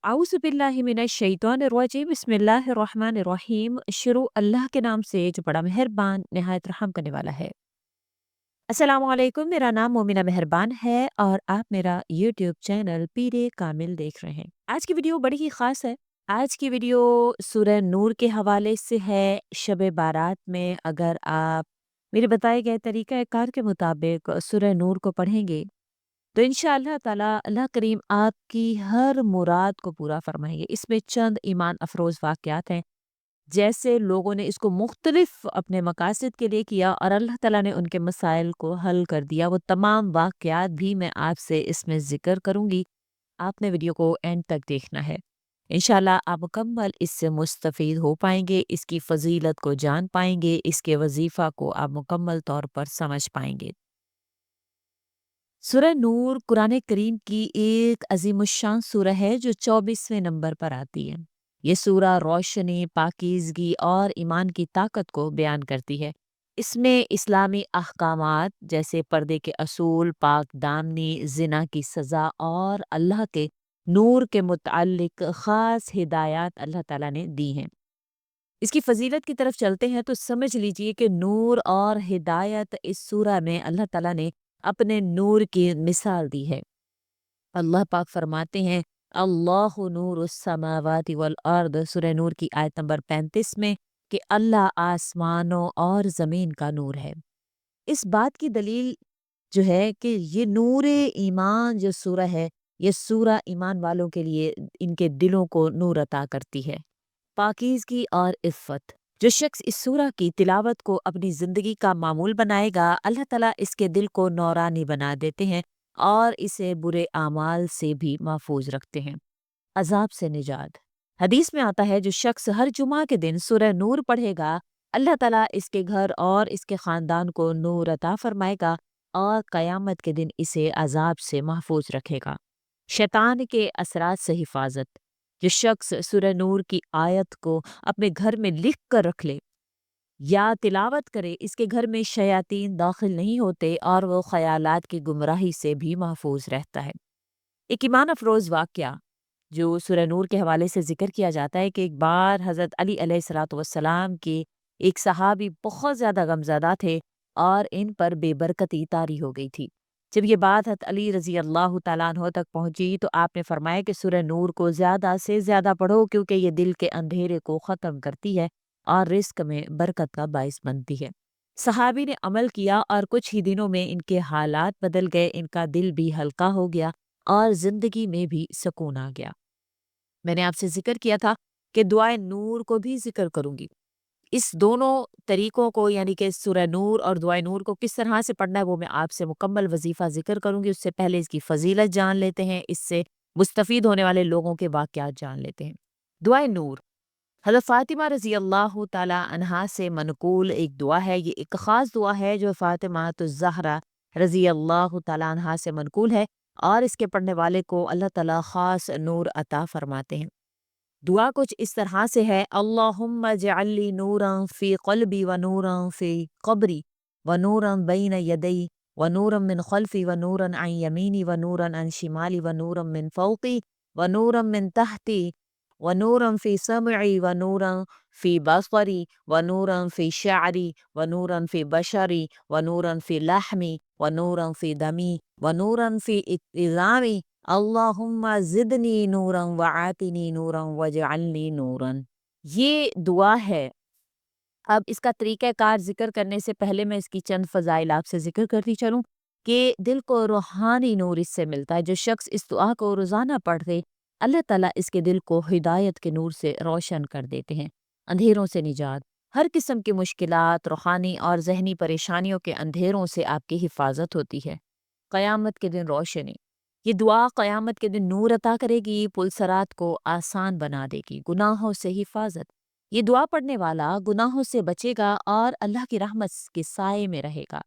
आउज़ुबिल्लाहिमिनश्शैतानिर्रजीम बिस्मिल्लाहिर्रहमानिर्रहीम। शुरू अल्लाह के नाम से जो बड़ा मेहरबान निहायत रहम करने वाला है। अस्सलामु अलैकुम, मेरा नाम मोमिना मेहरबान है और आप मेरा यूट्यूब चैनल पीरे कामिल देख रहे हैं। आज की वीडियो बड़ी ही ख़ास है। आज की वीडियो सूरह नूर के हवाले से है। शब बारात में अगर आप मेरे बताए गए तरीक़ा कार के मुताबिक सूरह नूर को पढ़ेंगे तो इंशाअल्लाह ताला अल्लाह करीम आपकी हर मुराद को पूरा फरमाएंगे। इसमें चंद ईमान अफरोज़ वाक़यात हैं, जैसे लोगों ने इसको मुख्तलिफ अपने मकासद के लिए किया और अल्लाह ताला ने उनके मसाइल को हल कर दिया। वो तमाम वाक़यात भी मैं आपसे इसमें ज़िक्र करूँगी। आपने वीडियो को एंड तक देखना है। इंशाअल्लाह आप मुकम्मल इससे मुस्तफ़ीद हो पाएंगे, इसकी फ़ज़ीलत को जान पाएंगे, इसके वजीफ़ा को आप मुकम्मल तौर पर समझ पाएंगे। सूरह नूर कुरान करीम की एक अज़ीमुश्शान सूरह है जो 24वें नंबर पर आती है। ये सूरह रोशनी, पाकीज़गी और ईमान की ताकत को बयान करती है। इसमें इस्लामी अहकामात जैसे पर्दे के असूल, पाक दामनी, ज़िना की सज़ा और अल्लाह के नूर के मुतअल्लिक़ ख़ास हिदायत अल्लाह ताला ने दी हैं। इसकी फ़ज़ीलत की तरफ चलते हैं तो समझ लीजिए कि नूर और हिदायत इस सूरह में अल्लाह ताला ने अपने नूर की मिसाल दी है। अल्लाह पाक फरमाते हैं, अल्लाहु नूरुस समावाति वल अर्द, सूरह नूर की आयत नंबर 35 में, कि अल्लाह आसमानों और ज़मीन का नूर है। इस बात की दलील जो है कि ये नूर ईमान जो सूरह है, ये सूरह ईमान वालों के लिए इनके दिलों को नूर अता करती है। पाकीज़गी और इफ़्फ़त। जो शख्स इस सूरह की तिलावत को अपनी ज़िंदगी का मामूल बनाएगा, अल्लाह ताला इसके दिल को नौरानी बना देते हैं और इसे बुरे आमाल से भी महफूज रखते हैं। अज़ाब से निजात। हदीस में आता है जो शख्स हर जुमा के दिन सूरह नूर पढ़ेगा, अल्लाह ताला इसके घर और इसके ख़ानदान को नूर अता फरमाएगा और क़यामत के दिन इसे अज़ाब से महफूज रखेगा। शैतान के असरात से हिफाजत। जो शख्स सूरह नूर की आयत को अपने घर में लिख कर रख ले या तिलावत करे, इसके घर में शयातीन दाखिल नहीं होते और वो ख़यालात की गुमराही से भी महफूज रहता है। एक ईमान अफरोज़ वाक़या जो सूरह नूर के हवाले से ज़िक्र किया जाता है कि एक बार हज़रत अली अलैहिस्सलातु वस्सलाम के एक सहाबी बहुत ज़्यादा गमज़दा थे और इन पर बेबरकती तारी हो गई थी। जब ये बात हज़रत अली रज़ी अल्लाह तआला अन्हो तक पहुँची तो आपने फरमाया कि सूरह नूर को ज़्यादा से ज़्यादा पढ़ो, क्योंकि ये दिल के अंधेरे को ख़त्म करती है और रिज़्क में बरकत का बाइस बनती है। सहाबी ने अमल किया और कुछ ही दिनों में इनके हालात बदल गए, इनका दिल भी हल्का हो गया और ज़िंदगी में भी सुकून आ गया। मैंने आपसे ज़िक्र किया था कि दुआए नूर को भी ज़िक्र करूँगी। इस दोनों तरीकों को यानी कि सूरह नूर और दुआए नूर को किस तरह से पढ़ना है वो मैं आपसे मुकम्मल वजीफ़ा ज़िक्र करूँगी। उससे पहले इसकी फ़ज़ीलत जान लेते हैं, इससे मुस्तफ़ीद होने वाले लोगों के वाक़यात जान लेते हैं। दुआए नूर हज़रत फ़ातिमा रज़ी अल्लाह ताला अन्हा से मनक़ूल एक दुआ है। ये एक ख़ास दुआ है जो फ़ातिमातुज़-ज़हरा रज़ी अल्लाह ताला अन्हा से मनक़ूल है और इसके पढ़ने वाले को अल्लाह ताला ख़ास नूर अता फ़रमाते हैं। दुआ कुछ इस तरह से है, अल्लाहुम्मा जअल्ली नूरन फ़ी क़ल्बी व नूरन फ़ी क़ब्री व नूरन बैन यदै व नूरन मिन ख़ल्फ़ी व नूरन अन यमीनी व नूरन अन शिमाली व नूरन मिन फ़ौक़ी व नूरन मिन तहती व नूरन फ़ी समई व नूरन फ़ी बसरी व नूरन फ़ी शअरी व नूरन फ़ी बशरी व नूरन फ़ी लहमी व नूरन फ़ी दमी व नूरन फ़ी इज़ामी अल्लाहुम्मा ज़िदनी नूरन व आतिनी नूरन वजअलनी नूरन। ये दुआ है। अब इसका तरीक़ाकार ज़िक्र करने से पहले मैं इसकी चंद फ़ज़ाइल आपसे ज़िक्र करती चलूँ कि दिल को रूहानी नूर इससे मिलता है। जो शख्स इस दुआ को रोज़ाना पढ़े, अल्लाह ताला इसके दिल को हिदायत के नूर से रोशन कर देते हैं। अंधेरों से निजात। हर किस्म की मुश्किलात, रूहानी और ज़हनी परेशानियों के अंधेरों से आपकी हिफाजत होती है। क़यामत के दिन रोशनी। ये दुआ क़यामत के दिन नूर अता करेगी, पुलसरात को आसान बना देगी। गुनाहों से हिफाजत। ये दुआ पढ़ने वाला गुनाहों से बचेगा और अल्लाह की रहमत के साए में रहेगा।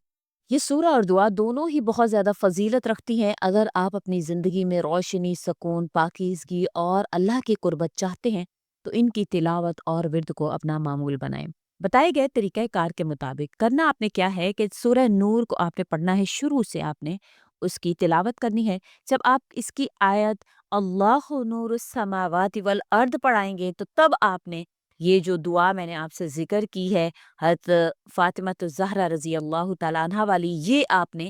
ये सूरा और दुआ दोनों ही बहुत ज़्यादा फ़जीलत रखती हैं। अगर आप अपनी ज़िंदगी में रोशनी, सुकून, पाकीज़गी और अल्लाह की कुर्बत चाहते हैं तो इनकी तिलावत और विर्द को अपना मामूल बनाएं। बताए गए तरीक़ाकार के मुताबिक करना आपने क्या है कि सूरह नूर को आपने पढ़ना है शुरू से। आपने اس کی تلاوت کرنی ہے۔ جب آپ اس کی آیت اللہ نور السماوات والارض پڑھائیں گے تو تب آپ نے یہ جو دعا میں نے آپ سے ذکر کی ہے حضرت فاطمہ الزہرا رضی اللہ تعالیٰ عنہ والی، یہ آپ نے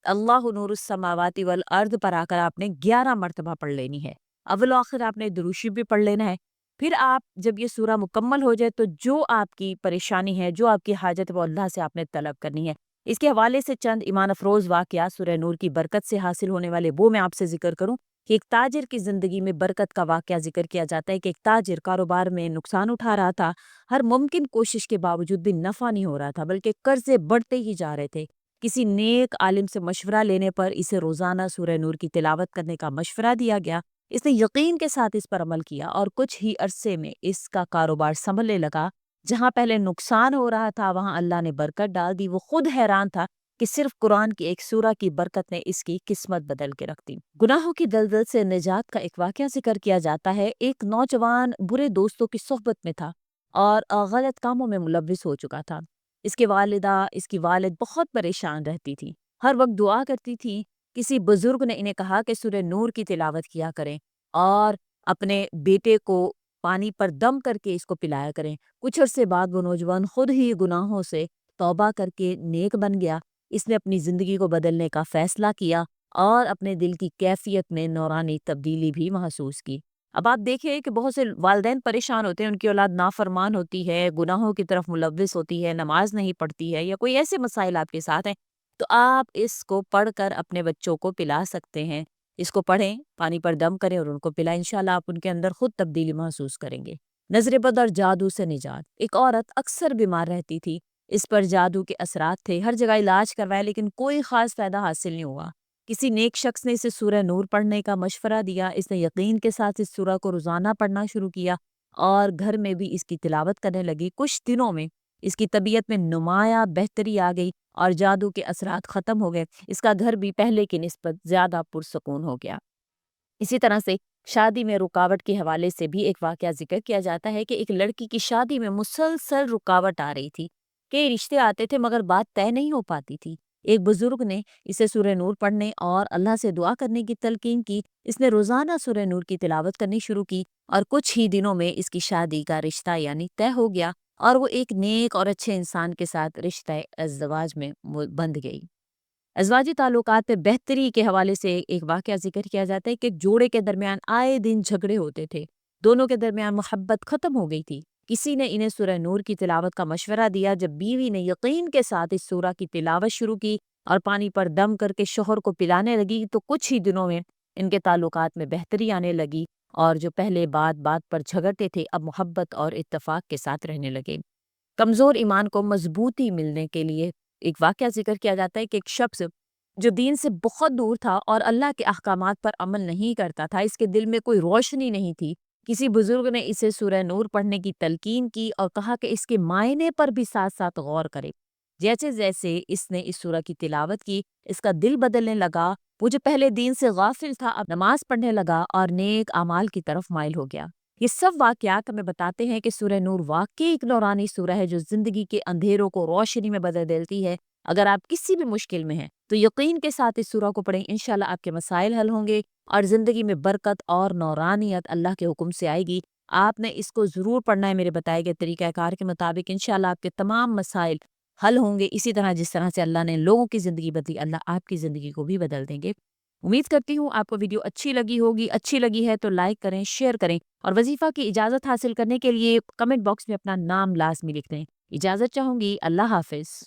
اللہ نور السماوات والارض پر آ کر آپ نے 11 مرتبہ پڑھ لینی ہے۔ اول و آخر آپ نے دروشی بھی پڑھ لینا ہے۔ پھر آپ جب یہ سورہ مکمل ہو جائے تو جو آپ کی پریشانی ہے، جو آپ کی حاجت ہے، وہ اللہ سے آپ نے طلب کرنی ہے۔ اس کے حوالے سے چند ایمان افروز واقعات سورہ نور کی برکت سے حاصل ہونے والے وہ میں آپ سے ذکر کروں کہ ایک تاجر کی زندگی میں برکت کا واقعہ ذکر کیا جاتا ہے کہ ایک تاجر کاروبار میں نقصان اٹھا رہا تھا، ہر ممکن کوشش کے باوجود بھی نفع نہیں ہو رہا تھا، بلکہ قرضے بڑھتے ہی جا رہے تھے۔ کسی نیک عالم سے مشورہ لینے پر اسے روزانہ سورہ نور کی تلاوت کرنے کا مشورہ دیا گیا۔ اس نے یقین کے ساتھ اس پر عمل کیا اور کچھ ہی عرصے میں اس کا کاروبار سنبھلنے لگا۔ جہاں پہلے نقصان ہو رہا تھا وہاں اللہ نے برکت ڈال دی۔ وہ خود حیران تھا کہ صرف قرآن کی ایک سورہ کی برکت نے اس کی قسمت بدل کے رکھ دی۔ گناہوں کی دلدل سے نجات کا ایک واقعہ ذکر کیا جاتا ہے۔ ایک نوجوان برے دوستوں کی صحبت میں تھا اور غلط کاموں میں ملوث ہو چکا تھا۔ اس کی والدہ، اس کی والد بہت پریشان رہتی تھی، ہر وقت دعا کرتی تھی۔ کسی بزرگ نے انہیں کہا کہ سورہ نور کی تلاوت کیا کریں اور اپنے بیٹے کو پانی پر دم کر کے اس کو پلایا کریں۔ کچھ عرصے بعد وہ نوجوان خود ہی گناہوں سے توبہ کر کے نیک بن گیا۔ اس نے اپنی زندگی کو بدلنے کا فیصلہ کیا اور اپنے دل کی کیفیت میں نورانی تبدیلی بھی محسوس کی۔ اب آپ دیکھیں کہ بہت سے والدین پریشان ہوتے ہیں، ان کی اولاد نافرمان ہوتی ہے، گناہوں کی طرف ملوث ہوتی ہے، نماز نہیں پڑھتی ہے، یا کوئی ایسے مسائل آپ کے ساتھ ہیں، تو آپ اس کو پڑھ کر اپنے بچوں کو پلا سکتے ہیں۔ اس کو پڑھیں، پانی پر دم کریں اور ان کو پلائیں، انشاءاللہ آپ ان کے اندر خود تبدیلی محسوس کریں گے۔ نظر بد اور جادو سے نجات۔ ایک عورت اکثر بیمار رہتی تھی، اس پر جادو کے اثرات تھے، ہر جگہ علاج کروایا لیکن کوئی خاص فائدہ حاصل نہیں ہوا۔ کسی نیک شخص نے اسے سورہ نور پڑھنے کا مشورہ دیا۔ اس نے یقین کے ساتھ اس سورہ کو روزانہ پڑھنا شروع کیا اور گھر میں بھی اس کی تلاوت کرنے لگی۔ کچھ دنوں میں اس کی طبیعت میں نمایاں بہتری آ گئی اور جادو کے اثرات ختم ہو گئے۔ اس کا گھر بھی پہلے کی نسبت زیادہ پرسکون ہو گیا۔ اسی طرح سے شادی میں رکاوٹ کے حوالے سے بھی ایک واقعہ ذکر کیا جاتا ہے کہ ایک لڑکی کی شادی میں مسلسل رکاوٹ آ رہی تھی۔ کئی رشتے آتے تھے مگر بات طے نہیں ہو پاتی تھی۔ ایک بزرگ نے اسے سورہ نور پڑھنے اور اللہ سے دعا کرنے کی تلقین کی۔ اس نے روزانہ سورہ نور کی تلاوت کرنی شروع کی اور کچھ ہی دنوں میں اس کی شادی کا رشتہ یعنی طے ہو گیا اور وہ ایک نیک اور اچھے انسان کے ساتھ رشتہ ازدواج میں بندھ گئی۔ ازواجی تعلقات میں بہتری کے حوالے سے ایک واقعہ ذکر کیا جاتا ہے کہ ایک جوڑے کے درمیان آئے دن جھگڑے ہوتے تھے، دونوں کے درمیان محبت ختم ہو گئی تھی۔ کسی نے انہیں سورہ نور کی تلاوت کا مشورہ دیا۔ جب بیوی نے یقین کے ساتھ اس سورہ کی تلاوت شروع کی اور پانی پر دم کر کے شوہر کو پلانے لگی تو کچھ ہی دنوں میں ان کے تعلقات میں بہتری آنے لگی اور جو پہلے بات بات پر جھگڑتے تھے اب محبت اور اتفاق کے ساتھ رہنے لگے۔ کمزور ایمان کو مضبوطی ملنے کے لیے ایک واقعہ ذکر کیا جاتا ہے کہ ایک شخص جو دین سے بہت دور تھا اور اللہ کے احکامات پر عمل نہیں کرتا تھا، اس کے دل میں کوئی روشنی نہیں تھی، کسی بزرگ نے اسے سورہ نور پڑھنے کی تلقین کی اور کہا کہ اس کے معنی پر بھی ساتھ ساتھ غور کرے۔ جیسے جیسے اس نے اس سورہ کی تلاوت کی اس کا دل بدلنے لگا۔ وہ جو پہلے دین سے غافل تھا اب نماز پڑھنے لگا اور نیک اعمال کی طرف مائل ہو گیا۔ یہ سب واقعات ہمیں بتاتے ہیں کہ سورہ نور واقعی ایک نورانی سورہ ہے جو زندگی کے اندھیروں کو روشنی میں بدل دیتی ہے۔ اگر آپ کسی بھی مشکل میں ہیں تو یقین کے ساتھ اس سورہ کو پڑھیں، انشاءاللہ آپ کے مسائل حل ہوں گے اور زندگی میں برکت اور نورانیت اللہ کے حکم سے آئے گی۔ آپ نے اس کو ضرور پڑھنا ہے میرے بتائے گئے طریقہ کار کے مطابق، انشاءاللہ آپ کے تمام مسائل حل ہوں گے۔ اسی طرح جس طرح سے اللہ نے لوگوں کی زندگی بدلی، اللہ آپ کی زندگی کو بھی بدل دیں گے۔ امید کرتی ہوں آپ کو ویڈیو اچھی لگی ہوگی۔ اچھی لگی ہے تو لائک کریں، شیئر کریں اور وظیفہ کی اجازت حاصل کرنے کے لیے کمنٹ باکس میں اپنا نام لازمی لکھ دیں۔ اجازت چاہوں گی، اللہ حافظ۔